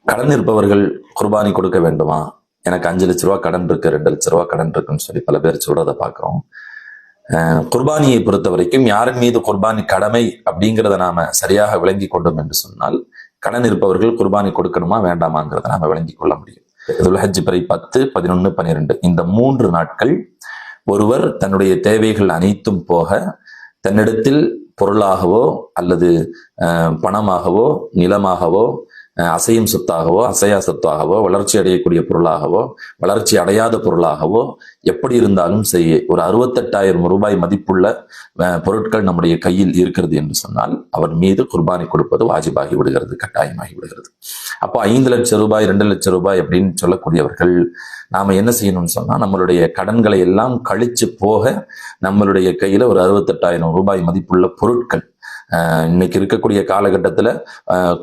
கடன் இருப்பவர்கள் குர்பானி கொடுக்க வேண்டுமா? எனக்கு 5 லட்ச ரூபா கடன் இருக்கு, 2 லட்ச ரூபா கடன் இருக்குன்னு சொல்லி பல பேர் சொல்றதை பார்க்கிறோம். குர்பானியை பொறுத்த வரைக்கும் யாரின் மீது குர்பானி கடமை அப்படிங்கிறத நாம சரியாக விளங்கி கொண்டோம் என்று சொன்னால், கடன் இருப்பவர்கள் குர்பானி கொடுக்கணுமா வேண்டாமாங்கிறத நாம விளங்கி கொள்ள முடியும். துல்ஹஜ் பிறை 10, 11, 12 இந்த 3 நாட்கள் ஒருவர் தன்னுடைய தேவைகள் அனைத்தும் போக தன்னிடத்தில் பொருளாகவோ அல்லது பணமாகவோ நிலமாகவோ அசையும் சொத்தாகவோ அசையா சொத்தாகவோ வளர்ச்சி அடையக்கூடிய பொருளாகவோ வளர்ச்சி அடையாத பொருளாகவோ எப்படி இருந்தாலும் செய்ய ஒரு 68,000 ரூபாய் மதிப்புள்ள பொருட்கள் நம்முடைய கையில் இருக்கிறது என்று சொன்னால் அவர் மீது குர்பானி கொடுப்பது வாஜிபாகி விடுகிறது, கட்டாயமாகி விடுகிறது. அப்போ 5 லட்சம் ரூபாய் 2 லட்சம் ரூபாய் அப்படின்னு சொல்லக்கூடியவர்கள் நாம என்ன செய்யணும்னு சொன்னா, நம்மளுடைய கடன்களை எல்லாம் கழிச்சு போக நம்மளுடைய கையில ஒரு 68,000 ரூபாய் மதிப்புள்ள பொருட்கள் இன்னைக்கு இருக்கக்கூடிய காலகட்டத்துல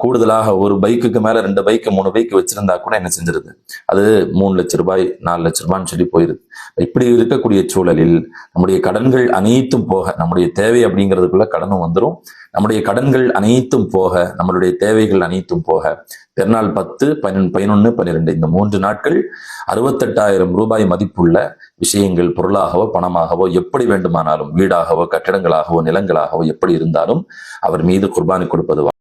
கூடுதலாக ஒரு பைக்குக்கு மேல 2 பைக்கு 3 பைக்கு வச்சிருந்தா கூட என்ன செஞ்சிருது, அது 3 லட்சம் ரூபாய் 4 லட்சம் ரூபான்னு சொல்லி போயிருது. இப்படி இருக்கக்கூடிய சூழலில் நம்முடைய கடன்கள் அனைத்தும் போக, நம்முடைய தேவை அப்படிங்கிறதுக்குள்ள கடனும் வந்துடும், நம்முடைய கடன்கள் அனைத்தும் போக நம்மளுடைய தேவைகள் அனைத்தும் போக பெருநாள் 10, 11, 12 இந்த 3 நாட்கள் 68,000 ரூபாய் மதிப்புள்ள விஷயங்கள் பொருளாகவோ பணமாகவோ எப்படி வேண்டுமானாலும் வீடாகவோ கட்டிடங்களாகவோ நிலங்களாகவோ எப்படி இருந்தாலும் அவர் மீது குர்பானி கொடுப்பது